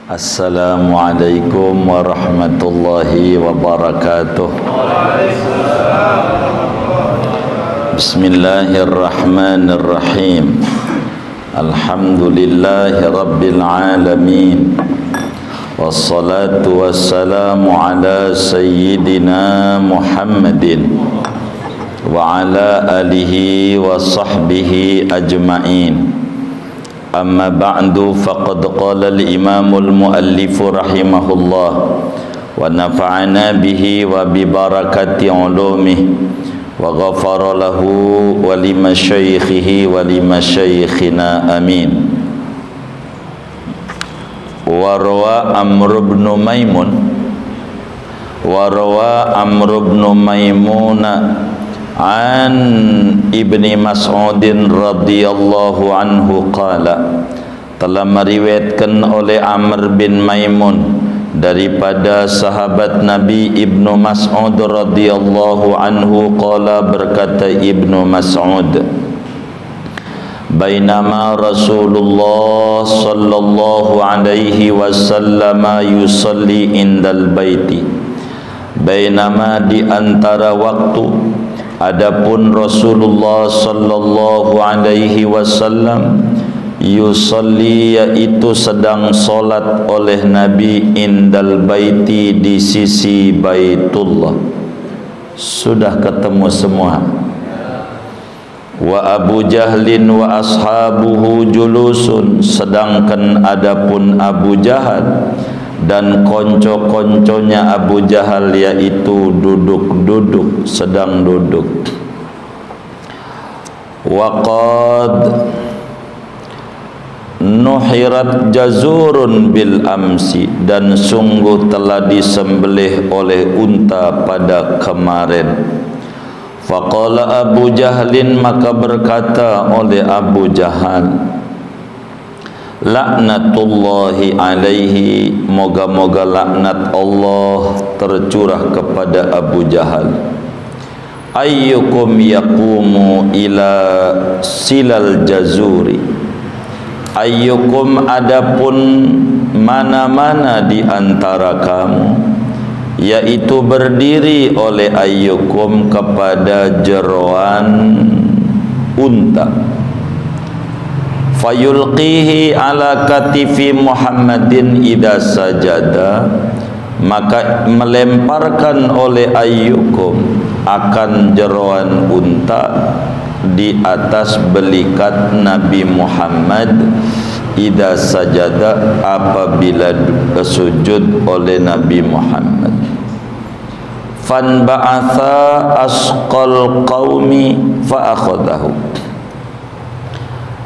Assalamualaikum warahmatullahi wabarakatuh. Bismillahirrahmanirrahim. Alhamdulillahi rabbil alamin. Wassalatu wassalamu ala sayyidina Muhammadin wa ala alihi wa sahbihi ajma'in. Amma ba'du, faqad qala al-imamul muallifu rahimahullah wa nafa'ana bihi wa bi barakati ulumih wa ghafara lahu wa li masyaikhihi wa li masyaikhina amin. Wa rawa Amr ibn Maimun an Ibni Mas'udin radhiyallahu anhu qala, telah meriwayatkan oleh Amr bin Maimun daripada sahabat Nabi Ibnu Mas'ud radhiyallahu anhu qala, berkata Ibnu Mas'ud, bainama Rasulullah sallallahu alaihi wasallam yusalli indal baiti, bainama di antara waktu adapun Rasulullah sallallahu alaihi wasallam yusalli, yaitu sedang solat oleh Nabi indal baiti, di sisi Baitullah. Sudah ketemu semua. Wa Abu Jahlin wa ashabuhu julusun, sedangkan adapun Abu Jahal dan konco-konconya Abu Jahal yaitu duduk-duduk, sedang duduk. Waqad nuhirat jazurun bil amsi, dan sungguh telah disembelih oleh unta pada kemarin. Faqala Abu Jahlin, maka berkata oleh Abu Jahal, laknatullahi alaihi, moga-moga laknat Allah tercurah kepada Abu Jahal. Ayyukum yaqumu ila silal jazuri, ayyukum adapun mana-mana di antara kamu, yaitu berdiri oleh ayyukum kepada jeroan unta, fayulqihi ala katifi Muhammadin idza sajada, maka melemparkan oleh ayyukum akan jeroan unta di atas belikat Nabi Muhammad idza sajada, apabila sujud oleh Nabi Muhammad. Fan ba'atha asqal qaumi fa akhadahu,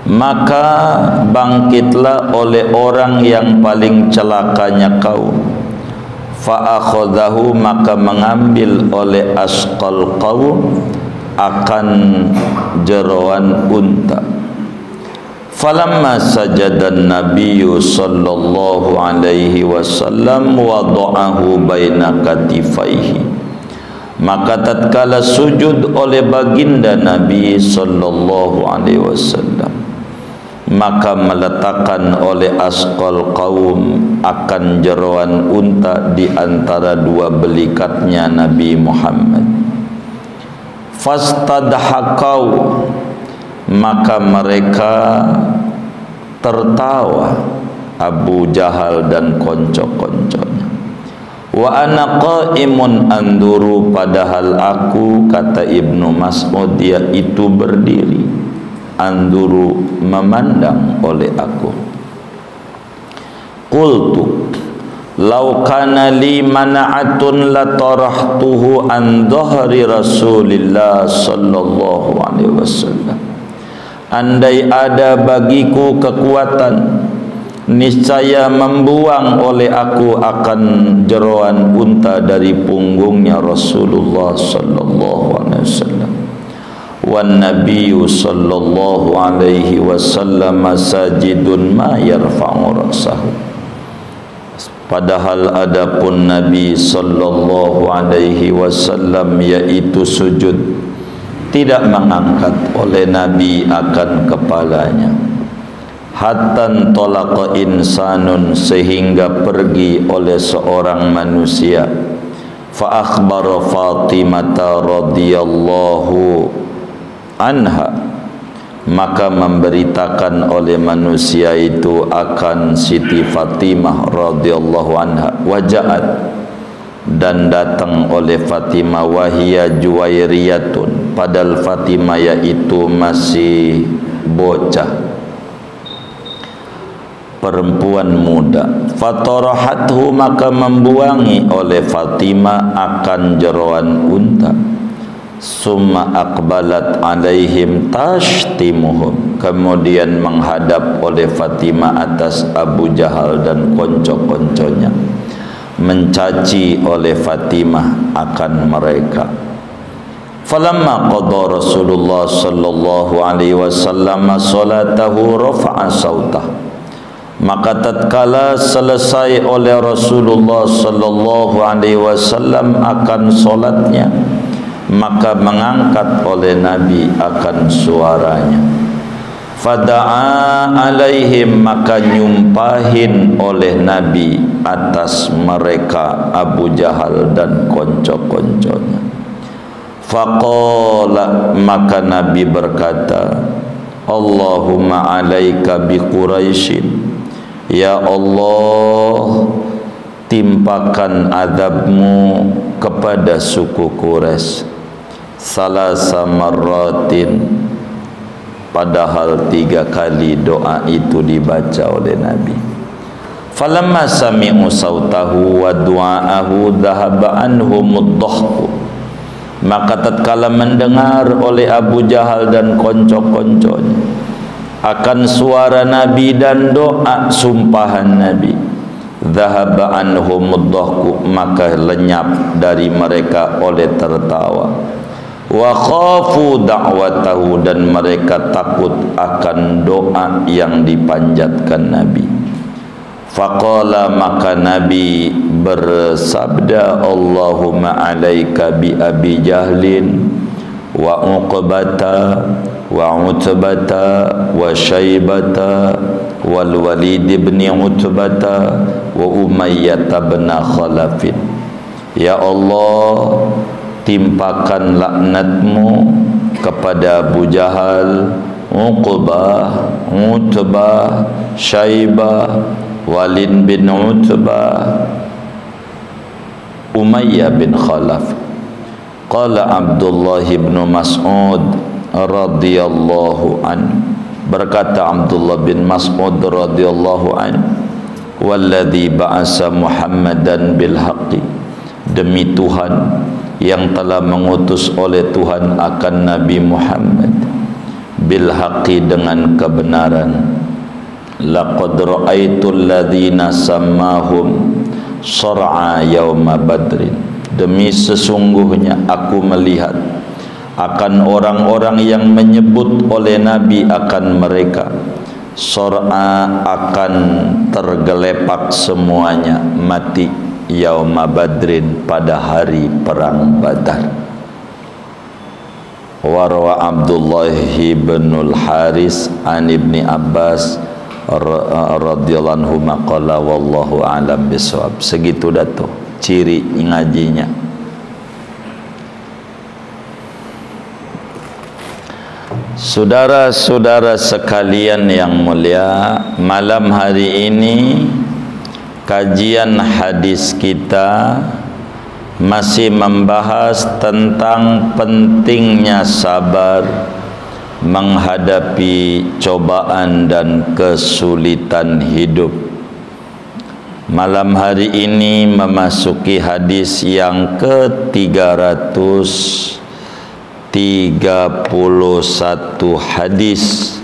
maka bangkitlah oleh orang yang paling celakanya kaum, fa akhadahu, maka mengambil oleh asqal qaum akan jeroan unta. Falamma sajadan nabiyyu sallallahu alaihi wasallam wada'ahu baina katifaihi, maka tatkala sujud oleh baginda Nabi sallallahu alaihi wasallam, maka meletakkan oleh asqal qaum akan jeroan unta di antara dua belikatnya Nabi Muhammad. Fastadhakau, maka mereka tertawa, Abu Jahal dan konco-konconya. Wa ana qaimun anduru, padahal aku, kata Ibnu Mas'ud, yaitu berdiri, anduru, memandang oleh aku. Qultu law kana li mana'atun la tarahtuhu an dhahri Rasulillah sallallahu alaihi wasallam, andai ada bagiku kekuatan, niscaya membuang oleh aku akan jeroan unta dari punggungnya Rasulullah sallallahu alaihi wasallam. Wan nabiyyu sallallahu alaihi wasallam sajidun ma yarfa'u ra'sahu, padahal adapun Nabi sallallahu alaihi wasallam yaitu sujud, tidak mengangkat oleh Nabi akan kepalanya. hatta talaqa insanun, sehingga pergi oleh seorang manusia, fa akhbara Fatimah radhiyallahu anha, maka memberitakan oleh manusia itu akan Siti Fatimah radhiyallahu anha, wajaat, dan datang oleh Fatimah, wahia juwairiyatun, padahal Fatimah yaitu masih bocah, perempuan muda. Fatarahathu, maka membuangi oleh Fatimah akan jeroan unta. Summa aqbalat alaihim tashtimuhum, kemudian menghadap oleh Fatimah atas Abu Jahal dan konco-konconya, mencaci oleh Fatimah akan mereka. Falamma qada Rasulullah sallallahu alaihi wasallam salatahu rafa'a sautah, maka tatkala selesai oleh Rasulullah sallallahu alaihi wasallam akan solatnya, maka mengangkat oleh Nabi akan suaranya. Fada'a alaihim, maka nyumpahin oleh Nabi atas mereka Abu Jahal dan konco-konconya. Faqala, maka Nabi berkata, Allahumma alaika bi Quraisyin, ya Allah, timpakan azabmu kepada suku Quraisy. Salasa marratin, padahal 3 kali doa itu dibaca oleh Nabi. Falamma sami'u sautahu wa du'aahu dhahaba anhumud dhahku, maka tatkala mendengar oleh Abu Jahal dan konco-konconya akan suara Nabi dan doa sumpahan Nabi, dhahaba anhumud dhahku, maka lenyap dari mereka oleh tertawa. Wa khafu da'watahu, dan mereka takut akan doa yang dipanjatkan Nabi. Faqala, maka Nabi bersabda, Allahumma alaika bi Abi Jahlin wa Uqbata wa Utbata wa Syaibata wal Walid ibn Utbata wa Umayyah bin Khalafin. Ya Allah, timpakan laknatmu kepada Abu Jahal, Uqbah, Utbah, Syaibah, Walid bin Utbah, Umayyah bin Khalaf. Qala Abdullah bin Mas'ud radhiyallahu anhu, berkata Abdullah bin Mas'ud radhiyallahu anhu, walladzi ba'asa Muhammadan bil haqqi, demi Tuhan yang telah mengutus oleh Tuhan akan Nabi Muhammad, bil haqqi, dengan kebenaran. Laqad ra'aitul ladzina sammahum sar'a yauma badrin, demi sesungguhnya aku melihat akan orang-orang yang menyebut oleh Nabi akan mereka, sar'a, akan tergelepak semuanya, mati, yauma badrin, pada hari perang Badar. Warwa Abdullah bin al-Haris an Ibni Abbas radhiyallahu anhu maqala wallahu a'lam bishawab. Segitu dah tu ciri ngajinya. Saudara-saudara sekalian yang mulia, malam hari ini kajian hadis kita masih membahas tentang pentingnya sabar menghadapi cobaan dan kesulitan hidup. Malam hari ini memasuki hadis yang ke-331, hadis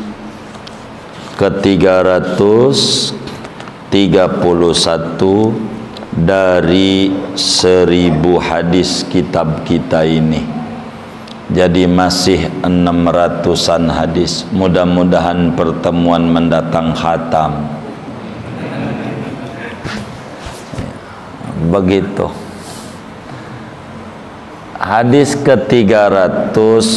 ke-331 dari 1000 hadis kitab kita ini. Jadi masih 600-an hadis. Mudah-mudahan pertemuan mendatang khatam. Begitu. Hadis ke-331.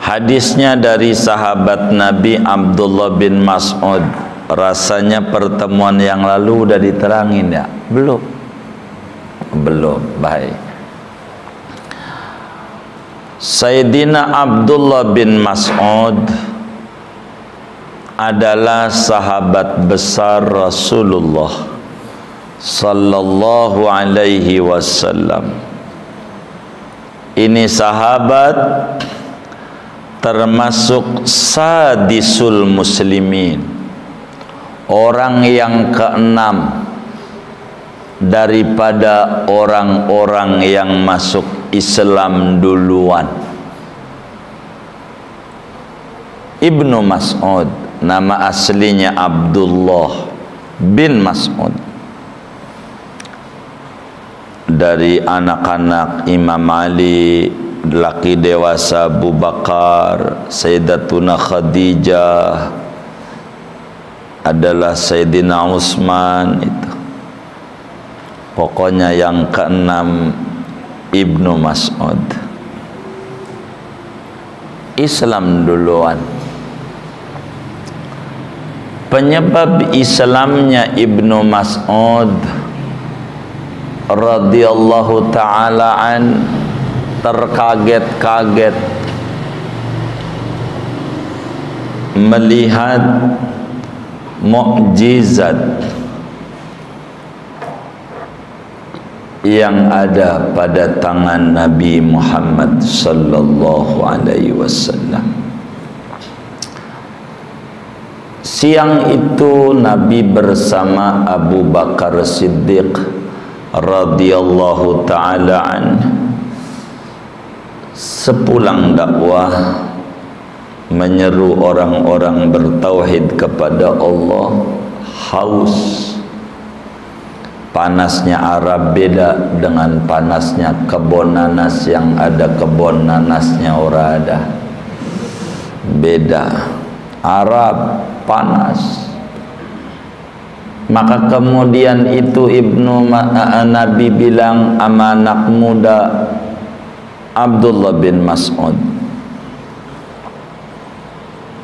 Hadisnya dari sahabat Nabi Abdullah bin Mas'ud. Rasanya pertemuan yang lalu udah diterangin ya? Belum. Baik. Sayyidina Abdullah bin Mas'ud adalah sahabat besar Rasulullah sallallahu alaihi wasallam. Ini sahabat termasuk sadisul muslimin, orang yang keenam daripada orang-orang yang masuk Islam duluan. Ibnu Mas'ud, nama aslinya Abdullah bin Mas'ud, dari anak-anak Imam Ali, laki dewasa Abu Bakar, Sayyidatuna Khadijah, adalah Sayyidina Utsman. Itu pokoknya yang keenam Ibnu Mas'ud, Islam duluan. Penyebab Islamnya Ibnu Mas'ud radhiyallahu ta'ala an terkaget-kaget melihat mukjizat yang ada pada tangan Nabi Muhammad sallallahu alaihi wasallam. Siang itu Nabi bersama Abu Bakar Siddiq radhiyallahu ta'ala an, sepulang dakwah menyeru orang-orang bertauhid kepada Allah, haus. Panasnya Arab beda dengan panasnya kebun nanas yang ada kebun nanasnya orang ada. Beda. Arab panas. Maka kemudian itu Nabi bilang sama anak muda Abdullah bin Mas'ud,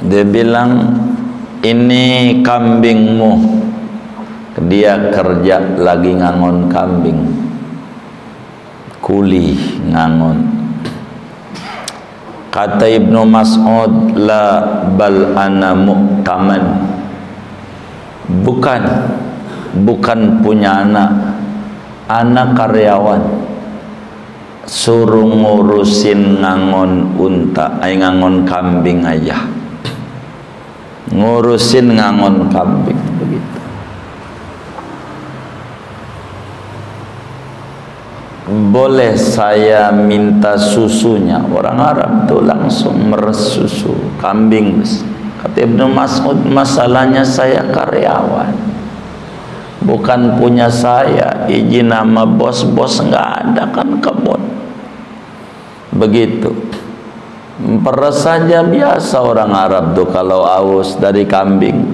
dia bilang, ini kambingmu. Dia kerja lagi ngangon kambing, kuli ngangon. Kata Ibnu Mas'ud, la bal ana mu'taman, bukan punya anak karyawan, suruh ngurusin ngangon unta, ngangon kambing aja, ngurusin ngangon kambing begitu. Boleh saya minta susunya? Orang Arab tuh langsung meres susu kambing. Kata Ibnu Mas'ud, masalahnya saya karyawan, bukan punya saya. Izin nama bos-bos nggak ada kan kebun. Begitu. Peres saja biasa orang Arab tuh kalau aus dari kambing.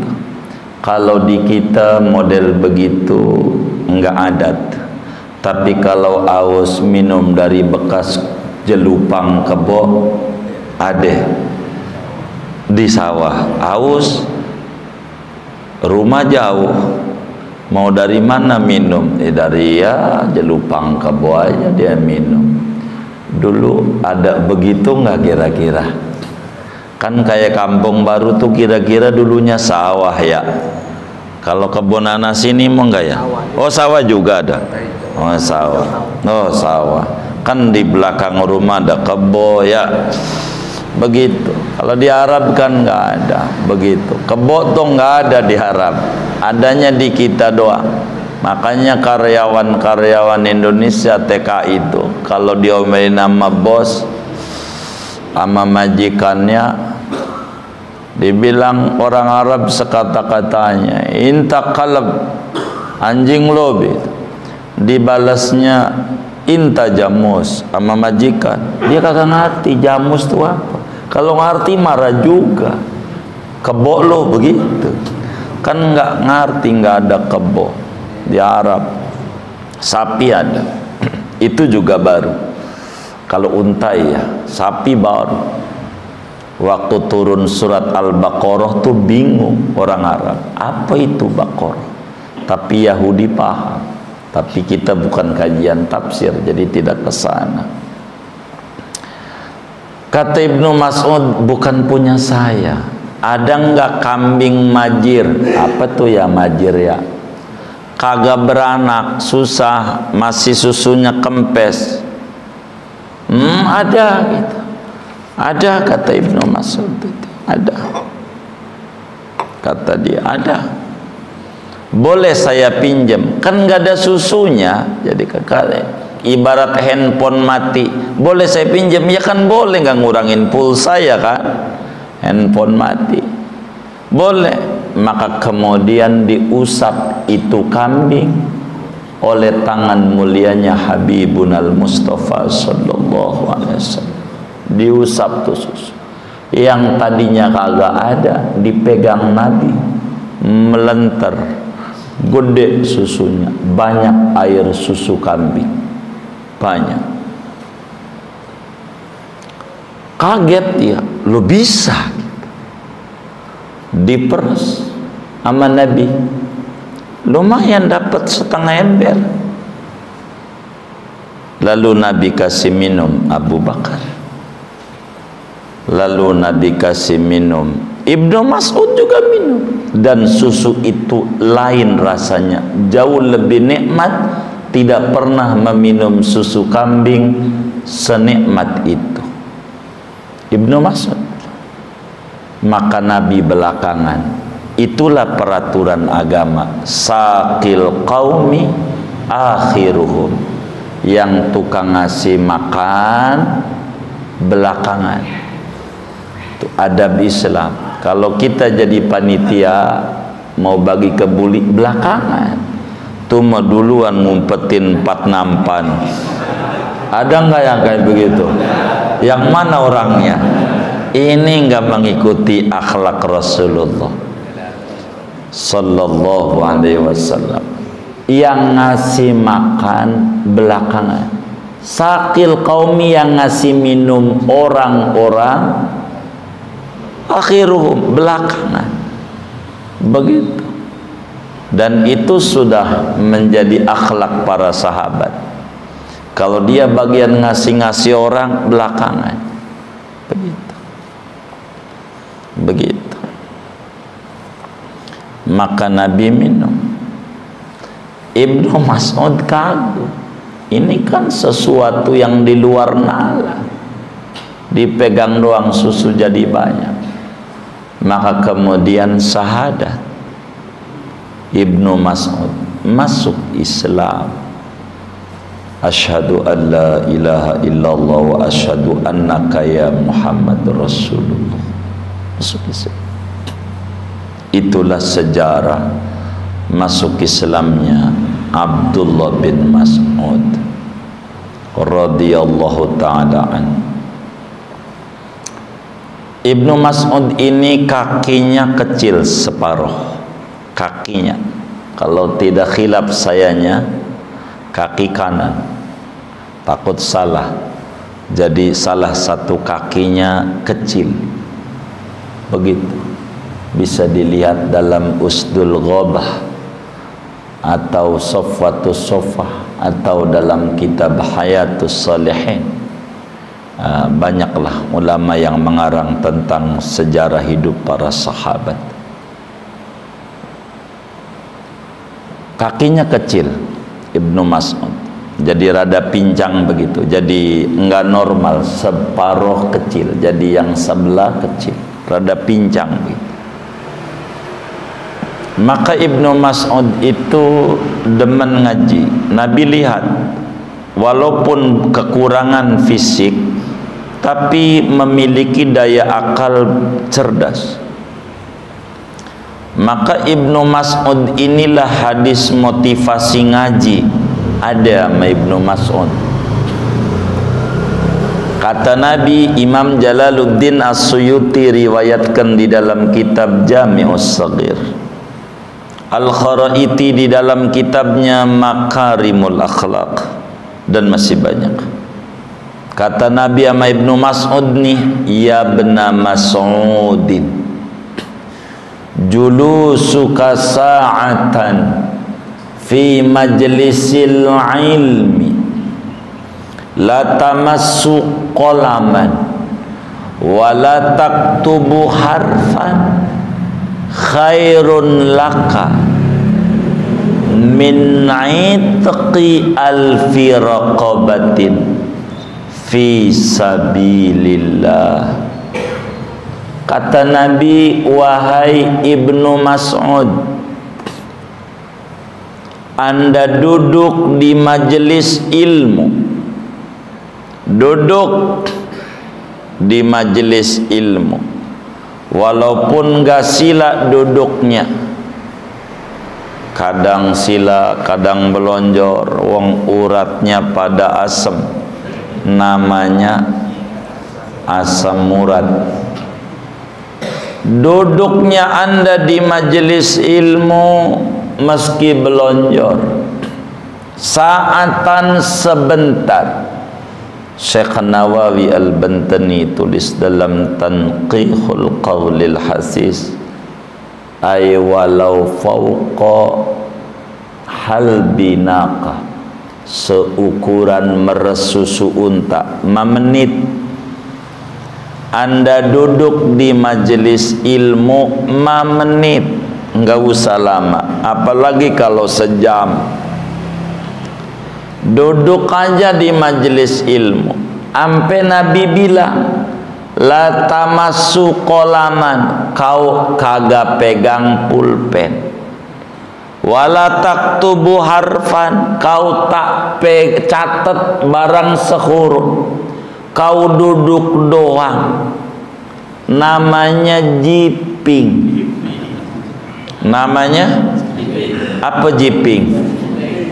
Kalau di kita model begitu nggak adat. Tapi kalau aus minum dari bekas jelupang kebo, ada di sawah. Aus, rumah jauh, mau dari mana minum? Dari ya jelupang kebo aja dia minum. Dulu ada begitu nggak kira-kira? Kan kayak kampung baru tuh kira-kira dulunya sawah ya. Kalau kebun nanas ini mau nggak ya? Oh sawah juga ada. Oh sawah. Oh sawah. Kan di belakang rumah ada kebo ya. Begitu. Kalau di Arab kan nggak ada. Begitu. Kebo tuh nggak ada di Arab. Adanya di kita doang. Makanya karyawan-karyawan Indonesia TKI itu kalau diomelin nama bos sama majikannya, dibilang orang Arab sekata-katanya inta kalab, anjing lobi. Dibalasnya inta jamus sama majikan. Dia kagak ngerti jamus itu apa. Kalau ngerti marah juga. Kebo lo begitu. Kan nggak ngerti, nggak ada kebo di Arab. Sapi ada. Itu juga baru. Kalau unta ya, sapi baru. Waktu turun surat Al-Baqarah tuh bingung orang Arab, apa itu Baqarah? Tapi Yahudi paham. Tapi kita bukan kajian tafsir, jadi tidak ke sana. Kata Ibnu Mas'ud, bukan punya saya. Ada enggak kambing majir? Apa tuh ya majir ya? Kagak beranak, susah, masih susunya kempes. Ada gitu. Ada, kata Ibnu Mas'ud itu. Ada. Kata dia, ada. Boleh saya pinjam? Kan nggak ada susunya. Jadi ibarat handphone mati, boleh saya pinjam? Ya kan boleh, nggak ngurangin pulsa ya kan. Handphone mati boleh. Maka kemudian diusap itu kambing oleh tangan mulianya Habibunal Mustafa sallallahu alaihi wasallam. Diusap tuh susu yang tadinya kagak ada, dipegang Nabi, melentar, gede susunya, banyak air susu kambing, banyak. Kaget dia, lo bisa diperes sama Nabi, lumayan dapat setengah ember. Lalu Nabi kasih minum Abu Bakar, lalu Nabi kasih minum Ibnu Mas'ud juga minum, dan susu itu lain rasanya, jauh lebih nikmat. Tidak pernah meminum susu kambing senikmat itu Ibnu Mas'ud. Maka Nabi belakangan, itulah peraturan agama, saqil qaumi akhiruhum, yang tukang ngasih makan belakangan. Itu adab Islam. Kalau kita jadi panitia mau bagi ke buli, belakangan. Tuh mah duluan ngumpetin 4 nampan. Ada nggak yang kayak begitu? Yang mana orangnya? Ini nggak mengikuti akhlak Rasulullah sallallahu alaihi wasallam. Yang ngasih makan belakangan. Saqil qaumi, yang ngasih minum orang-orang akhiruhum, belakangan. Begitu. Dan itu sudah menjadi akhlak para sahabat. Kalau dia bagian ngasih-ngasih orang, belakangan. Begitu. Begitu. Maka Nabi minum. Ibnu Mas'ud kagum. Ini kan sesuatu yang di luar nalar. Dipegang doang susu jadi banyak. Maka kemudian syahadat Ibnu Mas'ud masuk Islam. Asyhadu an la ilaha illallah wa asyhadu annaka ya Muhammad Rasulullah. Masuk Islam. Itulah sejarah masuk Islamnya Abdullah bin Mas'ud radhiyallahu ta'ala anhu. Ibnu Mas'ud ini kakinya kecil separuh, kakinya, kalau tidak khilaf sayanya kaki kanan, takut salah, jadi salah satu kakinya kecil. Begitu, bisa dilihat dalam Usdul Ghabah atau Sofwatus Sofah atau dalam kitab Hayatus Salihin. Banyaklah ulama yang mengarang tentang sejarah hidup para sahabat. Kakinya kecil Ibnu Mas'ud, jadi rada pincang begitu, jadi enggak normal, separuh kecil, jadi yang sebelah kecil, rada pincang begitu. Maka Ibnu Mas'ud itu demen ngaji. Nabi lihat, walaupun kekurangan fisik, tapi memiliki daya akal cerdas. Maka Ibnu Mas'ud inilah hadis motivasi ngaji ada sama Ibnu Mas'ud. Kata Nabi, Imam Jalaluddin As-Suyuti riwayatkan di dalam kitab Jami'us Shaghir, Al-Kharaiti di dalam kitabnya Makarimul Akhlaq, dan masih banyak. Kata Nabi sama Ibnu Mas'ud nih, ya bena Mas'udin, julusuka sa'atan fi majlisil ilmi la tamassu qalaman wa la taktubu harfan khairun laka min itqi alfi raqabatin fi sabilillah. Kata Nabi, wahai Ibnu Mas'ud, Anda duduk di majelis ilmu, duduk di majelis ilmu, walaupun gak sila duduknya, kadang sila kadang belonjor, wong uratnya pada asem, namanya asam urat. Duduknya Anda di majelis ilmu meski belonjor, saatan sebentar. Syekh Nawawi Al-Bantani tulis dalam Tanqihul Qawlil Hasis, ay walau fauqa halbi naqa, seukuran meresusu unta, 5 menit Anda duduk di majelis ilmu, 5 menit, enggak usah lama, apalagi kalau sejam. Duduk aja di majelis ilmu. Ampe Nabi bilang, la tamassu qalaman, kau kagak pegang pulpen, wala taktubu harfan, kau tak catat barang sehuruf, kau duduk doang. Namanya jiping. Namanya apa jiping?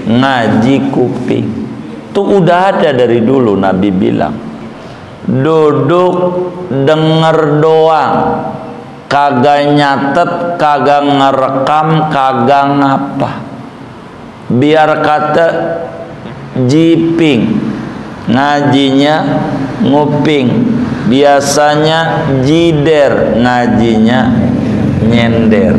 Ngaji kuping. Itu udah ada dari dulu. Nabi bilang, duduk denger doang, kagak nyatet, kagak ngerekam, kagak ngapa. Biar kata jiping, ngajinya nguping. Biasanya jider, ngajinya nyender.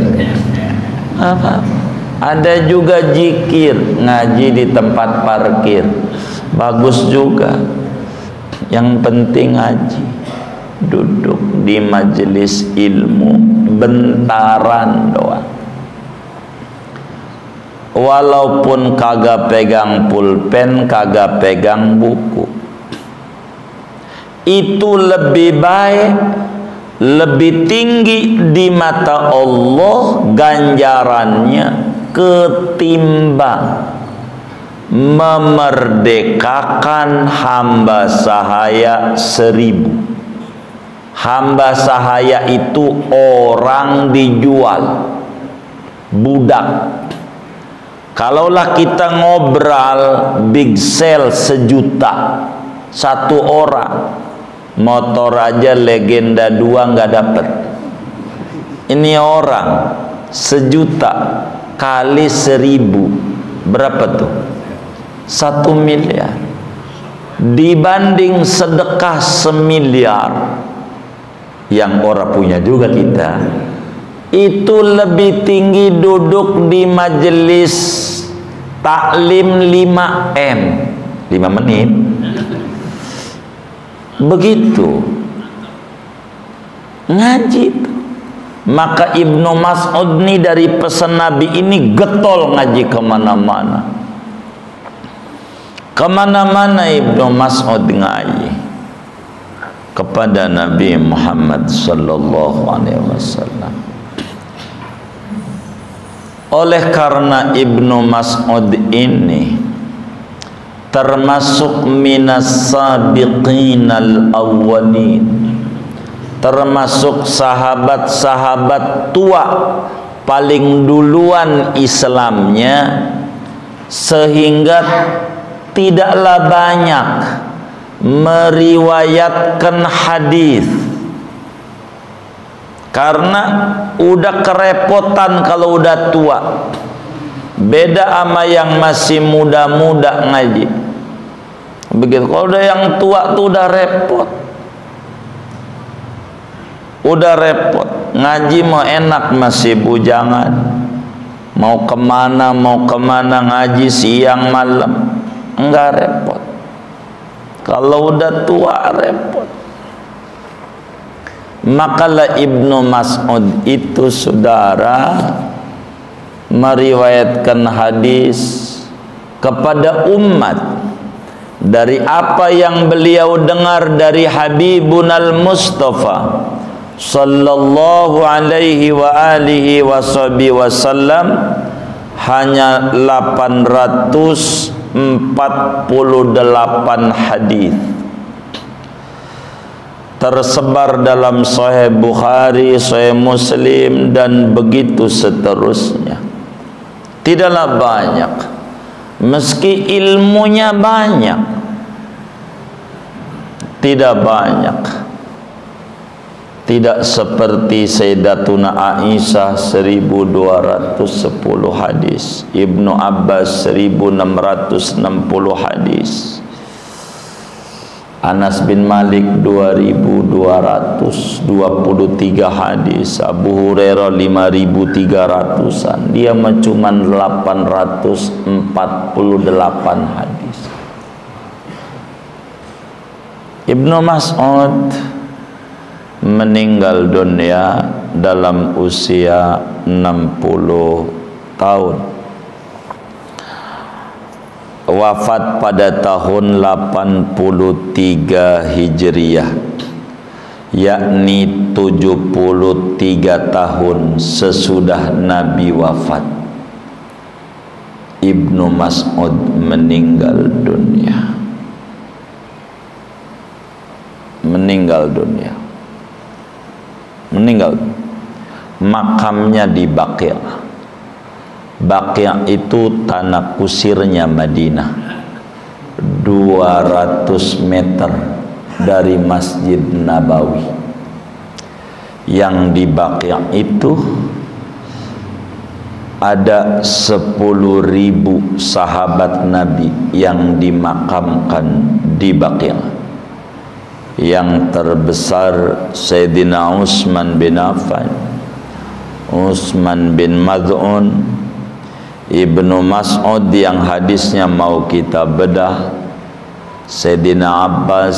Apa? Ada juga jikir, ngaji di tempat parkir, bagus juga. Yang penting ngaji, duduk di majelis ilmu bentaran doang, walaupun kagak pegang pulpen, kagak pegang buku. Itu lebih baik, lebih tinggi di mata Allah ganjarannya ketimbang memerdekakan hamba sahaya 1000. Hamba sahaya itu orang dijual, budak. Kalaulah kita ngobrol big sale 1 juta 1 orang, motor aja legenda 2 nggak dapet. Ini orang 1 juta kali 1000 berapa tuh? 1 miliar. Dibanding sedekah 1 miliar yang orang punya juga kita, itu lebih tinggi duduk di majelis taklim 5M, 5 menit. Begitu ngaji. Maka Ibnu Mas'ud nih dari pesan Nabi ini getol ngaji kemana-mana. Kemana-mana Ibnu Mas'ud ngaji kepada Nabi Muhammad sallallahu alaihi wasallam. Oleh karena Ibnu Mas'ud ini termasuk minas sabiqinal awwalin, termasuk sahabat-sahabat tua paling duluan Islamnya, sehingga tidaklah banyak meriwayatkan hadis karena udah kerepotan kalau udah tua. Beda sama yang masih muda-muda ngaji. Begitu. Kalau udah yang tua tuh udah repot. Udah repot. Ngaji mau enak masih bujangan. Mau kemana ngaji siang malam. Enggak repot. Kalau udah tua repot. Makalah Ibnu Mas'ud itu saudara meriwayatkan hadis kepada umat dari apa yang beliau dengar dari Habibunal Mustafa sallallahu alaihi wa alihi wasallam, hanya 848 hadis tersebar dalam Sahih Bukhari, Sahih Muslim, dan begitu seterusnya. Tidaklah banyak, meski ilmunya banyak, tidak banyak. Tidak seperti Sayyidatuna Aisyah 1210 hadis, Ibnu Abbas 1660 hadis, Anas bin Malik 2223 hadis, Abu Hurairah 5300-an. Dia cuma 848 hadis. Ibnu Mas'ud meninggal dunia dalam usia 60 tahun. Wafat pada tahun 83 Hijriah, yakni 73 tahun sesudah Nabi wafat. Ibnu Mas'ud meninggal dunia. Meninggal. Makamnya di Baqi'. Baqi' itu tanah kusirnya Madinah, 200 meter dari Masjid Nabawi. Yang di Baqi' itu ada 10.000 sahabat Nabi yang dimakamkan di Baqi'. Yang terbesar Sayyidina Utsman bin Affan, Utsman bin Mad'un, Ibnu Mas'ud yang hadisnya mau kita bedah, Sayyidina Abbas,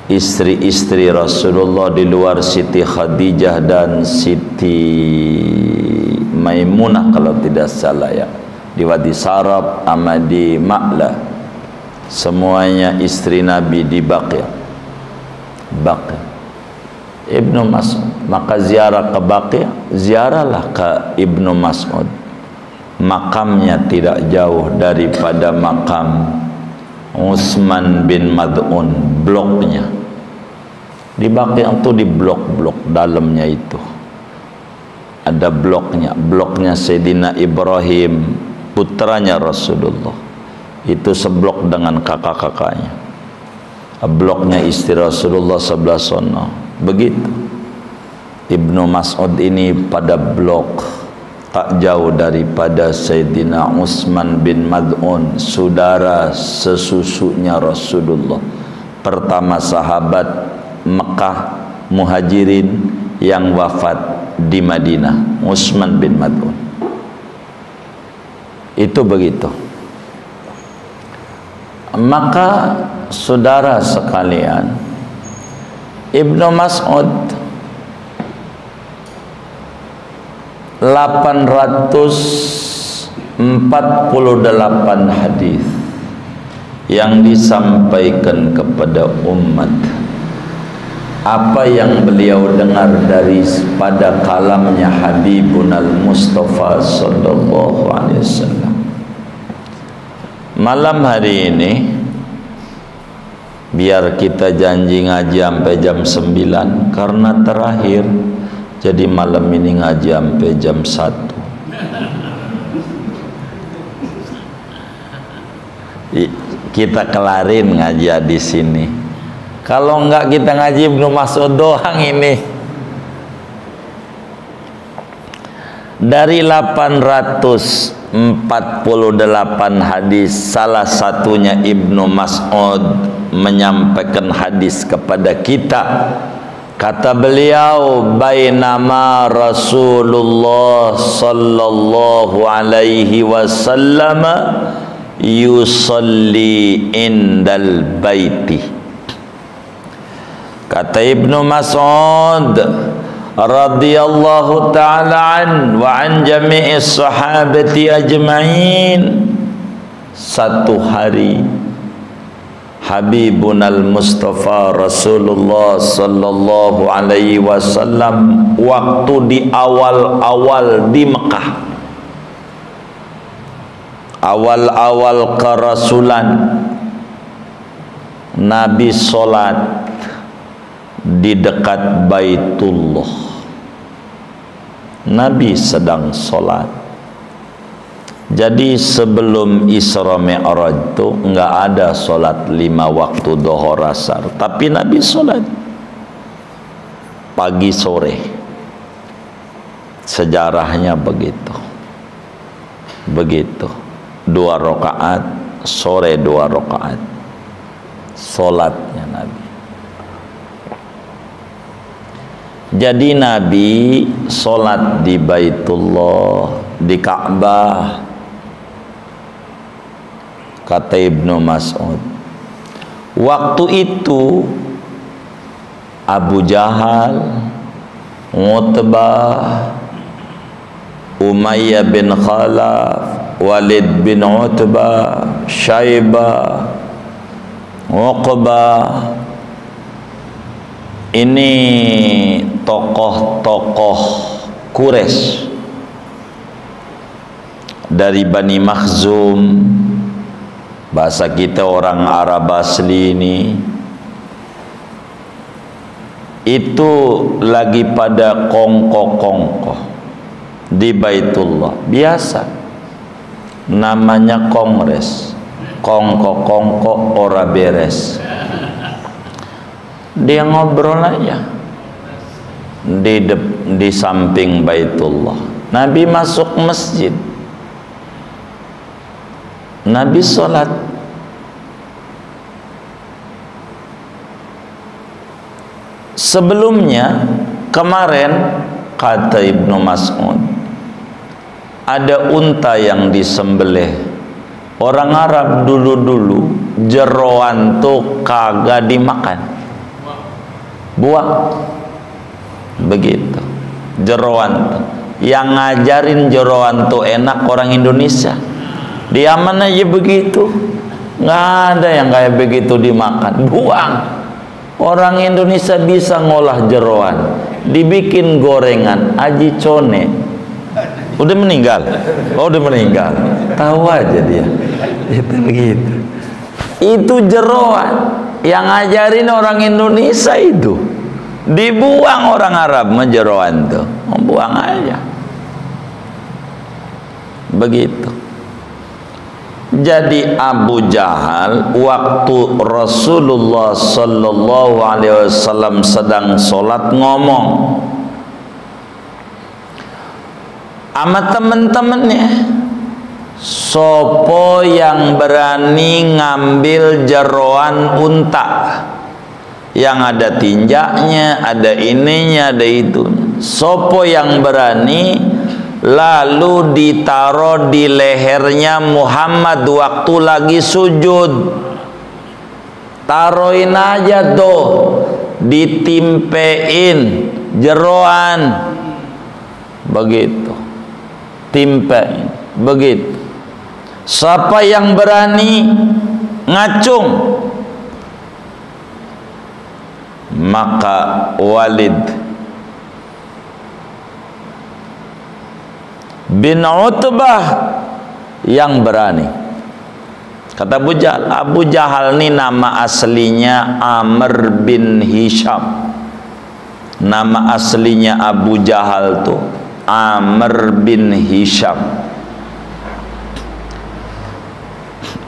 istri-istri Rasulullah di luar Siti Khadijah dan Siti Maimunah kalau tidak salah ya, di Wadi Sarab, Amadi Ma'la, semuanya istri Nabi di Baqi'. Ibnu Mas'ud. Maka ziarah ke Baqi', ziarahlah ke Ibnu Mas'ud. Makamnya tidak jauh daripada makam Utsman bin Mad'un, bloknya. Di Baqi' itu di blok-blok dalamnya itu ada bloknya Sayyidina Ibrahim, putranya Rasulullah. Itu seblok dengan kakak-kakaknya. Bloknya istri Rasulullah sebelah sono. Begitu. Ibnu Mas'ud ini pada blok tak jauh daripada Sayyidina Utsman bin Mad'un, saudara sesusunya Rasulullah, pertama sahabat Mekah Muhajirin yang wafat di Madinah, Utsman bin Mad'un. Itu begitu. Maka saudara sekalian, Ibnu Mas'ud 848 hadis yang disampaikan kepada umat. Apa yang beliau dengar dari pada kalamnya Habibunal Mustafa sallallahu alaihi wasallam. Malam hari ini biar kita janji ngaji sampai jam 9 karena terakhir, jadi malam ini ngaji sampai jam 1. Kita kelarin ngaji di sini. Kalau enggak kita ngaji Ibnu Mas'ud doang ini. Dari 848 hadis, salah satunya Ibnu Mas'ud menyampaikan hadis kepada kita. Kata beliau, bainama Rasulullah sallallahu alaihi wasallam yusalli indal baiti. Kata Ibnu Mas'ud radhiyallahu ta'ala an wa an jami'is sahabati ajma'in, satu hari Habibunal Mustafa Rasulullah sallallahu alaihi wasallam waktu di awal-awal di Mekah, awal-awal kerasulan, Nabi sholat di dekat Baitullah. Nabi sedang sholat. Jadi sebelum Isra Mi'raj itu enggak ada sholat 5 waktu dhuhur asar, tapi Nabi sholat pagi sore. Sejarahnya begitu. 2 rakaat sore, 2 rakaat sholatnya Nabi. Jadi Nabi sholat di Baitullah, di Ka'bah. Kata Ibnu Mas'ud, waktu itu Abu Jahal, Utbah, Umayyah bin Khalaf, Walid bin Utbah, Syaibah, Uqbah, ini tokoh-tokoh Quraisy dari Bani Makhzum, bahasa kita orang Arab asli ini, itu lagi pada kongko-kongko di Baitullah. Biasa namanya kongres, kongko-kongko ora beres. Dia ngobrol aja di samping Baitullah. Nabi masuk masjid, Nabi sholat. Sebelumnya kemarin, kata Ibnu Mas'ud, ada unta yang disembelih. Orang Arab dulu-dulu jeroan tuh kagak dimakan, buang. Begitu jeroan tuh. Yang ngajarin jeroan tuh enak orang Indonesia. Di Yaman aja begitu, nggak ada yang kayak begitu dimakan, buang. Orang Indonesia bisa ngolah jeroan, dibikin gorengan. Aji Cone udah meninggal, udah meninggal, tahu aja dia. Itu begitu. Itu jeroan yang ngajarin orang Indonesia, itu dibuang orang Arab. Menjeroan tuh buang aja begitu. Jadi Abu Jahal waktu Rasulullah sallallahu alaihi wasallam sedang sholat ngomong sama temen-temennya, sopo yang berani ngambil jeroan unta yang ada tinjaknya, ada ininya, ada itu. Sopo yang berani, lalu ditaruh di lehernya Muhammad waktu lagi sujud. Taruhin aja tuh, ditimpein jeroan begitu, timpein begitu. Siapa yang berani ngacung, maka Walid bin Utbah yang berani. Kata Abu Jahal. Abu Jahal ini nama aslinya Amr bin Hisham. Nama aslinya Abu Jahal tuh Amr bin Hisham.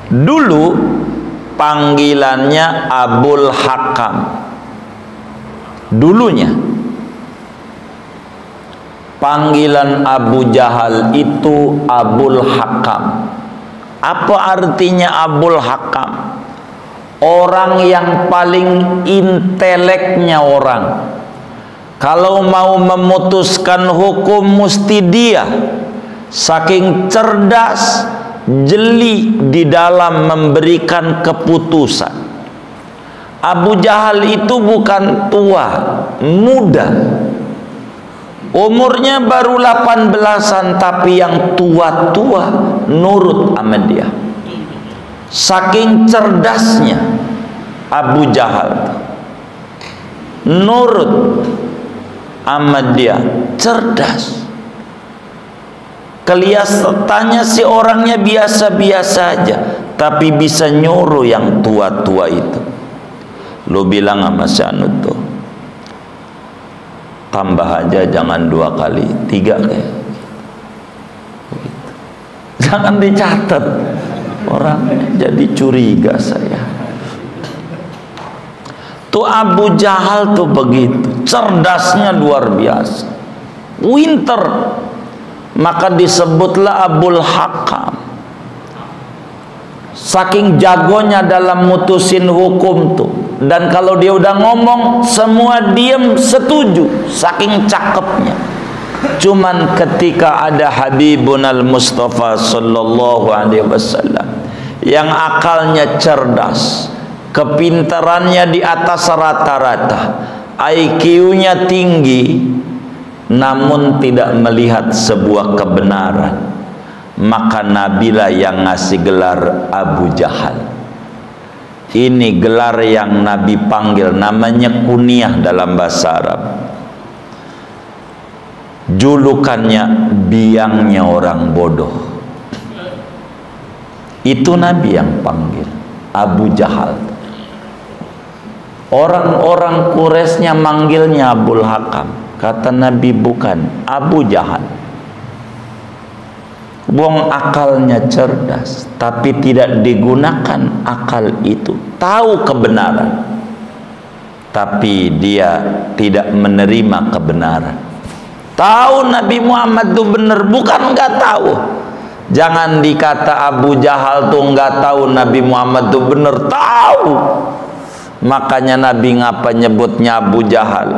Dulu panggilannya Abul Hakam. Dulunya Panggilan Abu Jahal itu Abul Hakam. Apa artinya Abul Hakam? Orang yang paling inteleknya orang. Kalau mau memutuskan hukum mesti dia. Saking cerdas, jeli di dalam memberikan keputusan. Abu Jahal itu bukan tua, muda. Umurnya baru 18-an, tapi yang tua-tua nurut sama dia. Saking cerdasnya Abu Jahal, nurut sama dia, cerdas. Kelihatannya si orangnya biasa-biasa aja, tapi bisa nyuruh yang tua-tua itu. Lu bilang sama si Anud tuh, tambah aja, jangan 2 kali, 3 kayak. Jangan dicatat, orang jadi curiga saya. Tuh Abu Jahal tuh begitu, cerdasnya luar biasa, pinter, maka disebutlah Abul Hakam. Saking jagonya dalam mutusin hukum tuh. Dan kalau dia udah ngomong, semua diem setuju, saking cakepnya. Cuman ketika ada Habibun al-Mustafa sallallahu alaihi wasallam yang akalnya cerdas, kepintarannya di atas rata-rata, IQ-nya tinggi, namun tidak melihat sebuah kebenaran, maka Nabilah yang ngasih gelar Abu Jahal. Ini gelar yang Nabi panggil, namanya kunyah dalam bahasa Arab. Julukannya biangnya orang bodoh. Itu Nabi yang panggil Abu Jahal. Orang-orang Quraisynya manggilnya Abul Hakam. Kata Nabi, bukan, Abu Jahal. Buang akalnya cerdas, tapi tidak digunakan akal itu. Tahu kebenaran, tapi dia tidak menerima kebenaran. Tahu Nabi Muhammad itu benar, bukan nggak tahu. Jangan dikata Abu Jahal tuh nggak tahu Nabi Muhammad itu benar, tahu. Makanya Nabi ngapa nyebutnya Abu Jahal?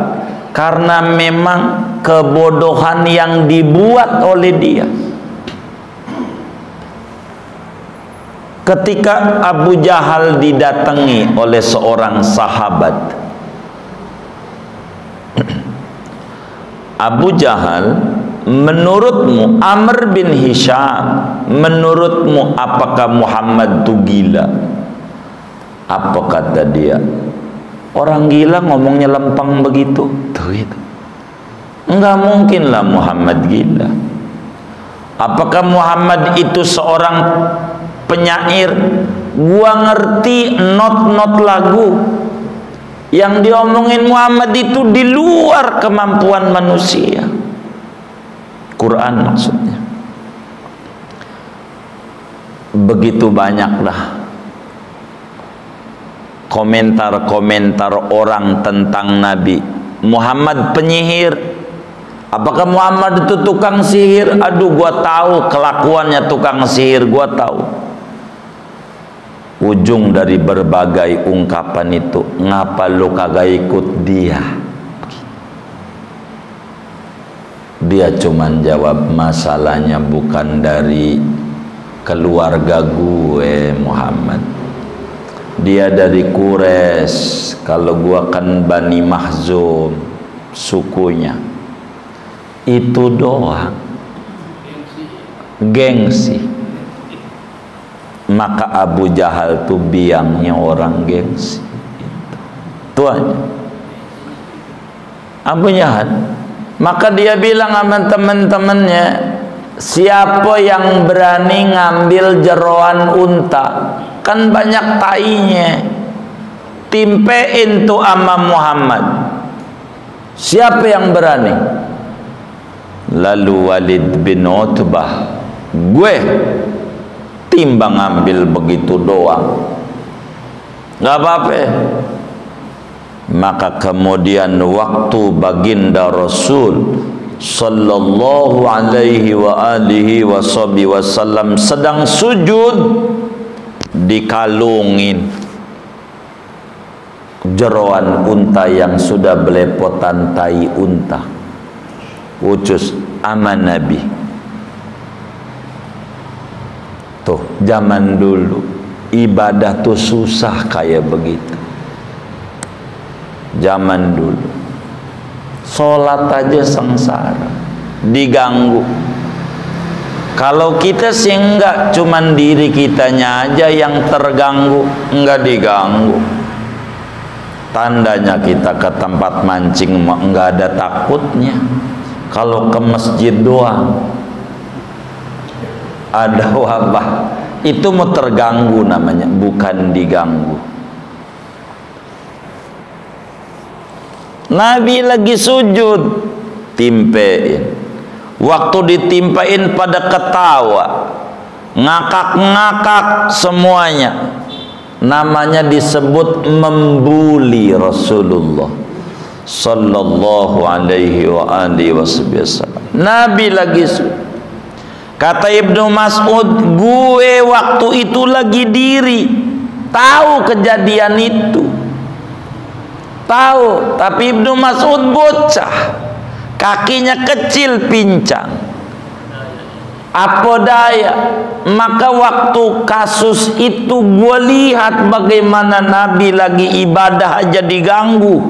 Karena memang kebodohan yang dibuat oleh dia. Ketika Abu Jahal didatangi oleh seorang sahabat, Abu Jahal, menurutmu Amr bin Hisham, menurutmu apakah Muhammad itu gila? Apa kata dia? Orang gila ngomongnya lempeng begitu. Tuh itu. Enggak mungkin lah Muhammad gila. Apakah Muhammad itu seorang penyair? Gua ngerti not-not lagu yang diomongin Muhammad itu di luar kemampuan manusia. Quran maksudnya. Begitu banyaklah komentar-komentar orang tentang Nabi. Muhammad penyihir. Apakah Muhammad itu tukang sihir? Aduh, gua tahu kelakuannya tukang sihir, gua tahu. Ujung dari berbagai ungkapan itu, ngapa lu kagak ikut dia? Dia cuman jawab, masalahnya bukan dari keluarga gue Muhammad, dia dari Quraisy. Kalau gua kan Bani Mahzum, sukunya. Itu doang, gengsi. Maka Abu Jahal tuh biangnya orang gengsi. Itu aja Abu Jahal. Maka dia bilang sama teman-temannya, siapa yang berani ngambil jeroan unta, kan banyak tainya, timpein tuh sama Muhammad. Siapa yang berani? Lalu Walid bin Utbah, gue timbang ambil begitu doang, nggak apa-apa. Maka kemudian waktu baginda Rasul sallallahu alaihi wa alihi wasallam sedang sujud, dikalungin jeroan unta yang sudah belepotan tai unta. Ucus aman Nabi. Tuh, zaman dulu ibadah tuh susah kayak begitu. Zaman dulu sholat aja sengsara, diganggu. Kalau kita sih enggak, cuman diri kitanya aja yang terganggu, enggak diganggu. Tandanya kita ke tempat mancing enggak ada takutnya. Kalau ke masjid doang ada wabah, itu mau terganggu namanya, bukan diganggu. Nabi lagi sujud, timpein. Waktu ditimpain pada ketawa, ngakak-ngakak semuanya. Namanya disebut membuli Rasulullah sallallahu alaihi wa alihi wasallam. Nabi lagi sujud. Kata Ibnu Mas'ud, gue waktu itu lagi diri, tahu kejadian itu, tahu. Tapi Ibnu Mas'ud bocah, kakinya kecil pincang, apa daya. Maka waktu kasus itu gue lihat bagaimana Nabi lagi ibadah aja diganggu.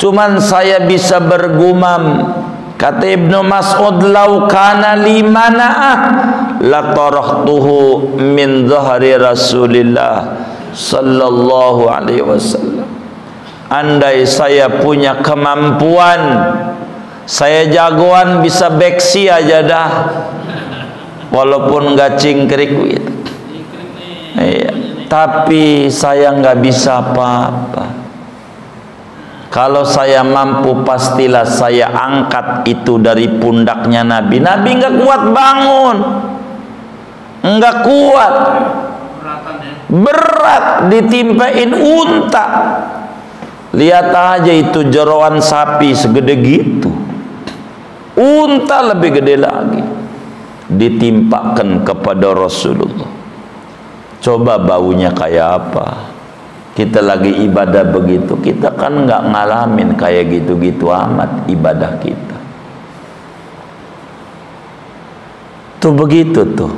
Cuman saya bisa bergumam, kata Ibnu Mas'ud, lau kana li mana'ah la tarahtuhu min dhahri Rasulillah sallallahu alaihi wasallam. Andai saya punya kemampuan, saya jagoan bisa beksi aja dah, walaupun nggak cingkrik gitu. Iya, tapi saya nggak bisa apa-apa. Kalau saya mampu, pastilah saya angkat itu dari pundaknya Nabi. Nabi nggak kuat bangun, nggak kuat, berat, ditimpain unta. Lihat aja itu jeroan sapi segede gitu, unta lebih gede lagi, ditimpakan kepada Rasulullah. Coba baunya kayak apa? Kita lagi ibadah begitu, kita kan nggak ngalamin kayak gitu-gitu amat ibadah kita. Tuh begitu tuh.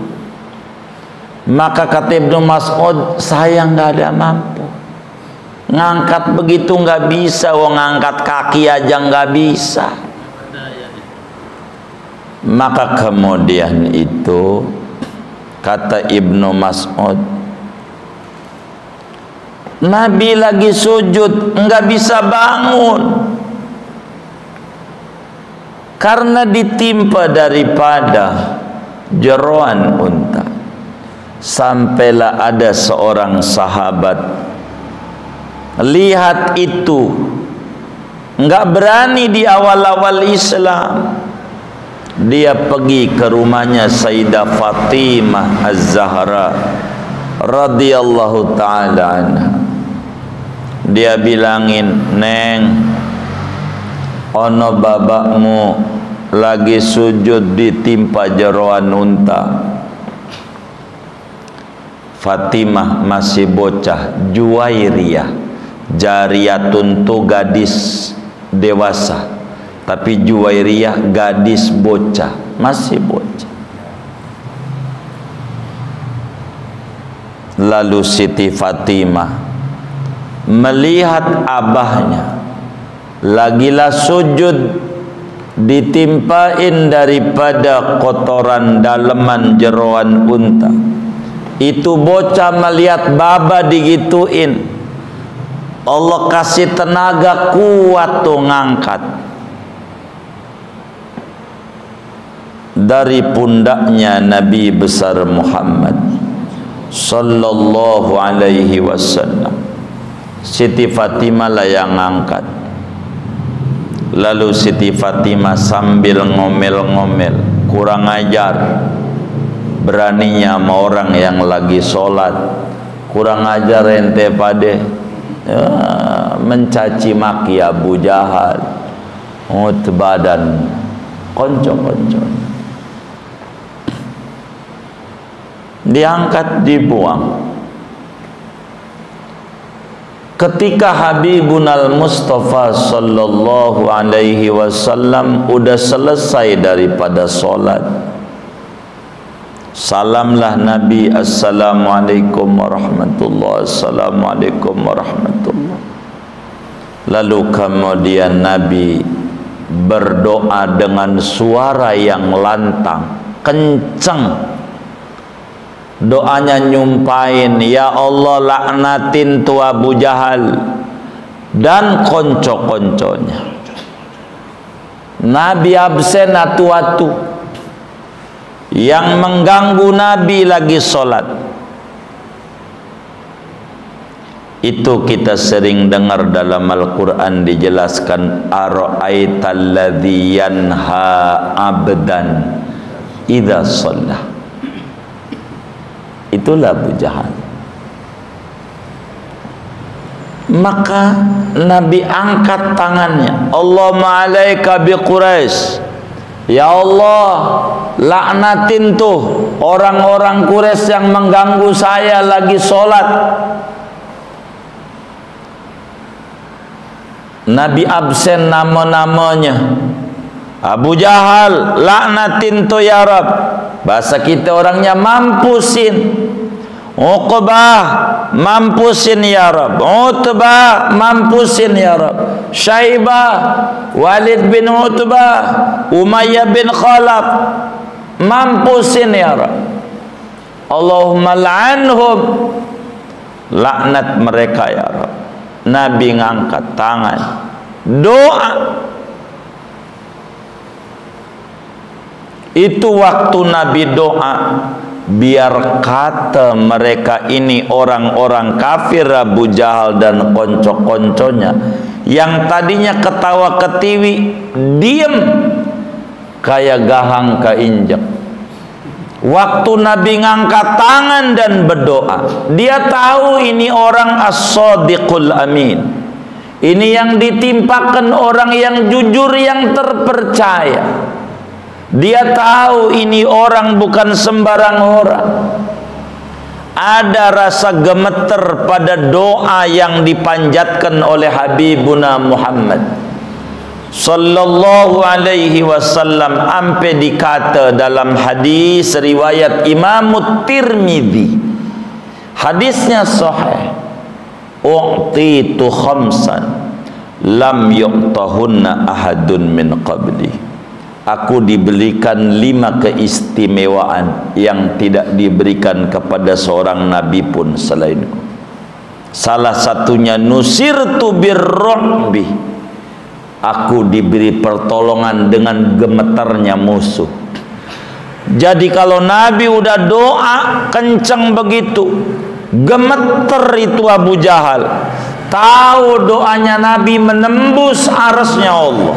Maka kata Ibnu Mas'ud, saya nggak ada mampu ngangkat begitu, nggak bisa. Wong ngangkat kaki aja nggak bisa. Maka kemudian itu kata Ibnu Mas'ud, Nabi lagi sujud nggak bisa bangun karena ditimpa daripada jeroan unta. Sampailah ada seorang sahabat lihat itu, nggak berani di awal-awal Islam. Dia pergi ke rumahnya Sayyidah Fatimah Az-Zahra radhiyallahu ta'ala anha. Dia bilangin, Neng, ono babakmu lagi sujud ditimpa jeroan unta. Fatimah masih bocah, Juwairiyah, jariyatun tu gadis dewasa, tapi Juwairiyah gadis bocah, masih bocah. Lalu Siti Fatimah melihat abahnya lagilah sujud ditimpain daripada kotoran daleman jeroan unta. Itu bocah melihat baba digituin, Allah kasih tenaga kuat tuh ngangkat dari pundaknya Nabi besar Muhammad sallallahu alaihi wasallam. Siti Fatimah lah yang ngangkat. Lalu Siti Fatimah sambil ngomel-ngomel, kurang ajar, beraninya sama orang yang lagi sholat, kurang ajar ente pade, ya, mencaci maki Abu Jahal, Utbah dan konco-konconya. Diangkat, dibuang. Ketika Habibunal Mustafa sallallahu alaihi wasallam udah selesai daripada solat, salamlah Nabi, assalamualaikum warahmatullahi, assalamualaikum warahmatullahi. Lalu kemudian Nabi berdoa dengan suara yang lantang, kencang. Doanya nyumpain, ya Allah laknatin tu Abu Jahal dan konco-konconya. Nabi absen atu-atu yang mengganggu Nabi lagi solat. Itu kita sering dengar dalam Al-Quran dijelaskan, ara'aital ladzi yanha abdan idza shalla. Itulah Abu Jahal. Maka Nabi angkat tangannya, Allahumma alaika bi Quraisy. Ya Allah, laknatin tuh orang-orang Quraisy yang mengganggu saya lagi sholat. Nabi absen nama-namanya. Abu Jahal, laknatin tuh ya Rab. Bahasa kita orangnya mampusin. Uqbah, mampusin ya Rab. Utbah, mampusin ya Rab. Syaibah, Walid bin Utbah, Umayyah bin Khalaf, mampusin ya Rab. Allahumma la'anhum, laknat mereka ya Rab. Nabi ngangkat tangan, doa. Itu waktu Nabi doa, biar kata mereka ini orang-orang kafir Abu Jahal dan konco-konconya yang tadinya ketawa ketiwi, diem kayak gahang keinjak. Waktu Nabi ngangkat tangan dan berdoa, dia tahu ini orang as-sadiqul amin. Ini yang ditimpakan orang yang jujur, yang terpercaya. Dia tahu ini orang bukan sembarang orang. Ada rasa gemeter pada doa yang dipanjatkan oleh Habibuna Muhammad sallallahu alaihi wasallam, sampai dikata dalam hadis riwayat Imam Tirmidzi, hadisnya sahih, u'titu khamsan lam yu'tahunna ahadun min qabli. Aku diberikan 5 keistimewaan yang tidak diberikan kepada seorang nabi pun selainku. Salah satunya nusirtu birru'bi. Aku diberi pertolongan dengan gemetarnya musuh. Jadi kalau Nabi udah doa kencang begitu, gemeter itu Abu Jahal. Tahu doanya Nabi menembus arasnya Allah.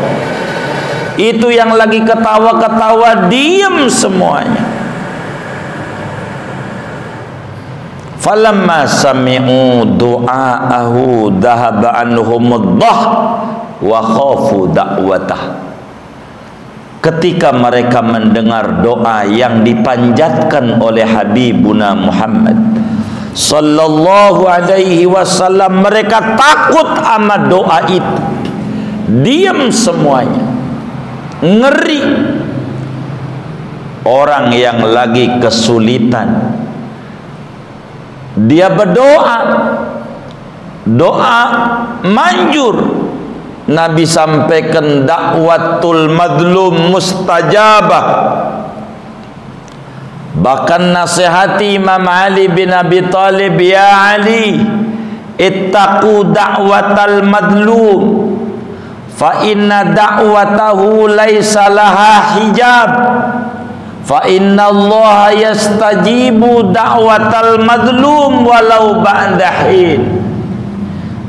Itu yang lagi ketawa-ketawa diam semuanya. Falamma sami'u du'aahu dhahaba anhumuddah wa khafu da'watah. Ketika mereka mendengar doa yang dipanjatkan oleh Habibuna Muhammad sallallahu alaihi wasallam, mereka takut sama doa itu. Diam semuanya. Ngeri. Orang yang lagi kesulitan, dia berdoa, doa manjur. Nabi sampaikan dakwatul madlum mustajabah. Bahkan nasihati Imam Ali bin Abi Thalib, ya Ali, ittaqu da'watal madlum fa inna da'watahu laisa laha hijab fa inna Allah yastajibu da'watal madlum walau ba'da hin.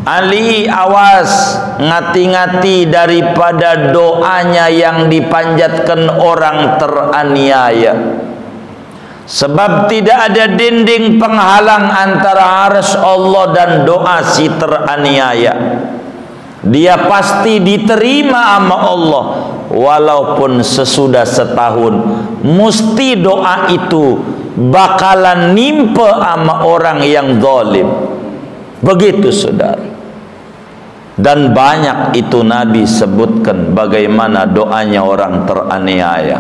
Ali, awas, ngati-ngati daripada doanya yang dipanjatkan orang teraniaya. Sebab tidak ada dinding penghalang antara arsy Allah dan doa si teraniaya. dia pasti diterima sama Allah. Walaupun sesudah setahun, mesti doa itu bakalan nimpa sama orang yang zalim. Begitu saudara. Dan banyak itu Nabi sebutkan bagaimana doanya orang teraniaya.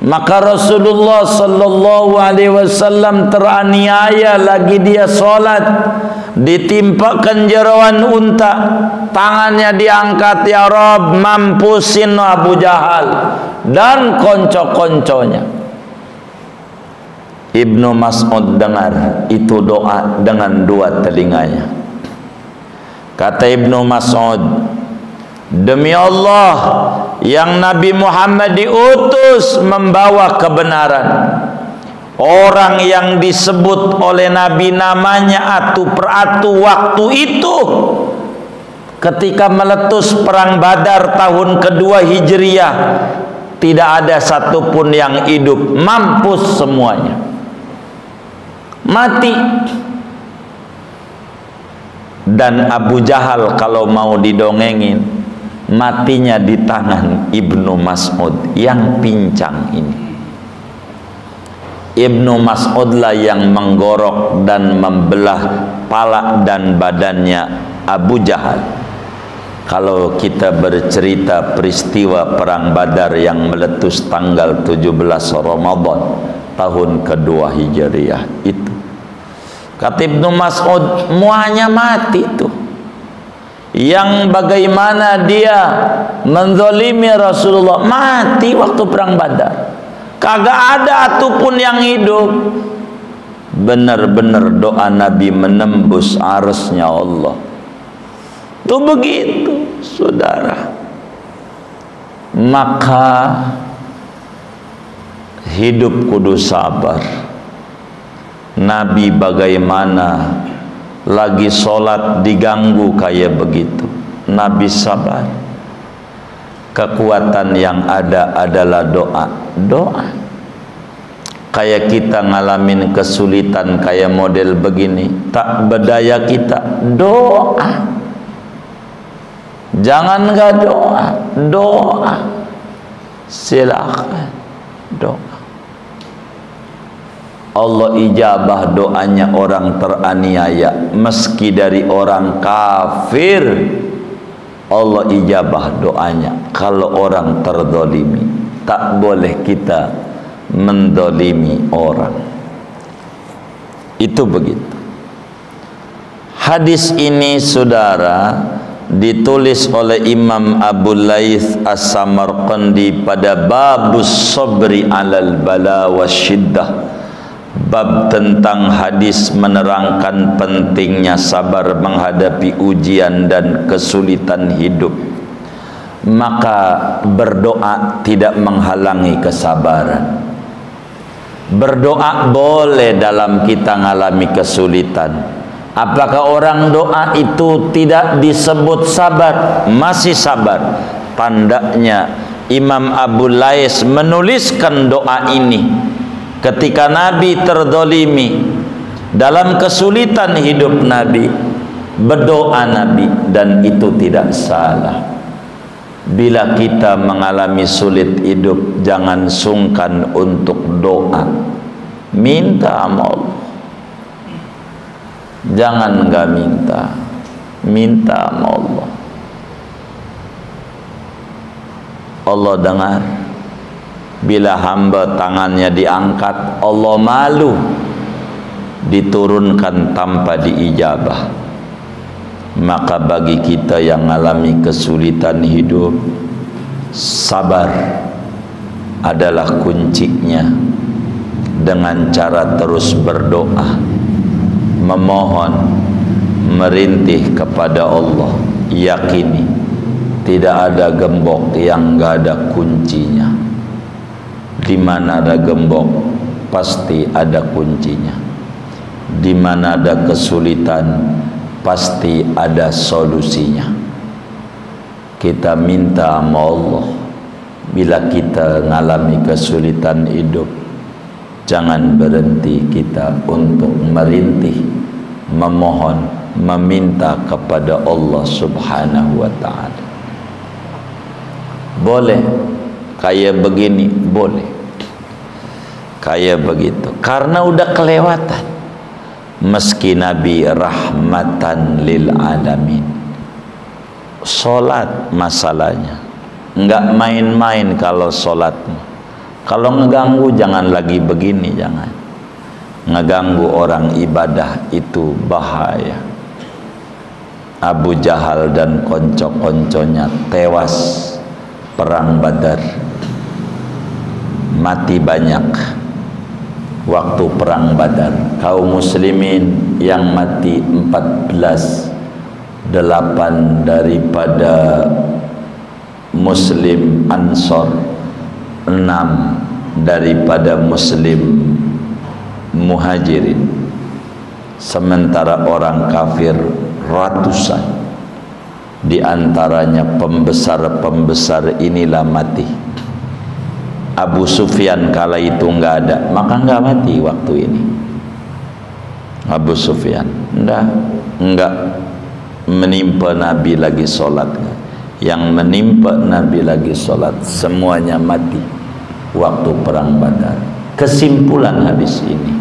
Maka Rasulullah sallallahu alaihi wasallam teraniaya lagi dia salat, ditimpakan jeroan unta, tangannya diangkat, ya Rabb, mampusin Abu Jahal dan konco-konconya. Ibnu Mas'ud dengar itu doa dengan dua telinganya. Kata Ibnu Mas'ud, demi Allah yang Nabi Muhammad diutus membawa kebenaran, orang yang disebut oleh Nabi namanya atu peratu waktu itu ketika meletus perang Badar tahun kedua Hijriah, tidak ada satupun yang hidup, mampus semuanya, mati. Dan Abu Jahal kalau mau didongengin, matinya di tangan Ibnu Mas'ud yang pincang ini. Ibnu Mas'ud lah yang menggorok dan membelah pala dan badannya Abu Jahal. Kalau kita bercerita peristiwa perang Badar yang meletus tanggal 17 Ramadan tahun kedua Hijriah itu, kata Ibnu Mas'ud, muanya mati tuh. Yang bagaimana dia menzalimi Rasulullah, mati waktu perang Badar. Kagak ada atupun yang hidup. Benar-benar doa Nabi menembus arsy-Nya Allah. Tuh begitu, saudara. Maka hidup kudu sabar. Nabi bagaimana lagi sholat diganggu kayak begitu, Nabi sabar. Kekuatan yang ada adalah doa. Kayak kita ngalamin kesulitan kayak model begini, tak berdaya kita, doa. Jangan nggak doa. Silakan doa. Allah ijabah doanya orang teraniaya, meski dari orang kafir. Allah ijabah doanya. Kalau orang terzalimi, tak boleh kita mendolimi orang. Itu begitu. Hadis ini saudara ditulis oleh Imam Abu Laits As-Samarqandi pada babus sabri alal bala wasyiddah, bab tentang hadis menerangkan pentingnya sabar menghadapi ujian dan kesulitan hidup. Maka berdoa tidak menghalangi kesabaran. Berdoa boleh dalam kita mengalami kesulitan. Apakah orang doa itu tidak disebut sabar? Masih sabar. Tandanya Imam Abu Laits menuliskan doa ini ketika Nabi terzalimi, dalam kesulitan hidup Nabi, berdoa Nabi, dan itu tidak salah. Bila kita mengalami sulit hidup, jangan sungkan untuk doa, minta sama Allah. Jangan enggak minta sama Allah. Allah dengar. Bila hamba tangannya diangkat, Allah malu, diturunkan tanpa diijabah. Maka bagi kita yang mengalami kesulitan hidup, sabar adalah kuncinya. Dengan cara terus berdoa, memohon, merintih kepada Allah, yakini tidak ada gembok yang enggak ada kuncinya. Di mana ada gembok, pasti ada kuncinya. Di mana ada kesulitan, pasti ada solusinya. Kita minta sama Allah, bila kita mengalami kesulitan hidup, jangan berhenti kita untuk merintih, memohon, meminta kepada Allah Subhanahu wa ta'ala. Boleh kayak begini, boleh kayak begitu, karena udah kelewatan. Meski Nabi rahmatan lil alamin, sholat masalahnya nggak main-main. Kalau sholat, kalau ngeganggu jangan lagi begini, jangan ngeganggu orang ibadah, itu bahaya. Abu Jahal dan konco-konconya tewas perang Badar, mati banyak waktu perang Badar. Kaum muslimin yang mati 14, 8 daripada muslim Ansor, 6 daripada muslim Muhajirin. Sementara orang kafir ratusan, di antaranya pembesar-pembesar inilah mati. Abu Sufyan kala itu nggak ada, maka nggak mati waktu ini. Abu Sufyan nggak menimpa Nabi lagi sholat. Yang menimpa Nabi lagi sholat semuanya mati waktu perang Badar. Kesimpulan hadis ini,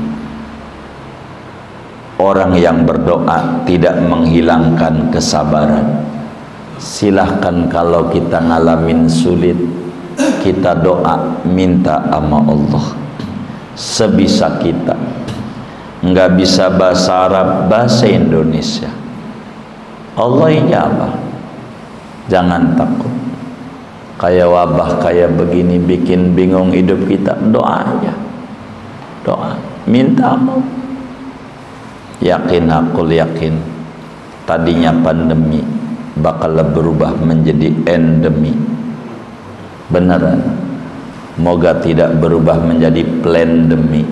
orang yang berdoa tidak menghilangkan kesabaran. Silahkan kalau kita ngalamin sulit, kita doa minta sama Allah sebisa kita. Nggak bisa bahasa Arab, bahasa Indonesia, Allah ijabah. Jangan takut. Kayak wabah kayak begini bikin bingung hidup kita, doa aja, doa, minta Allah. Yakin, aku yakin tadinya pandemi bakal berubah menjadi endemi. Beneran, moga tidak berubah menjadi plandemi.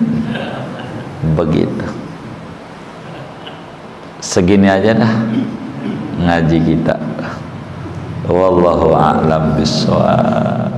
Begitu. Segini aja dah ngaji kita. Wallahu a'lam bishawab.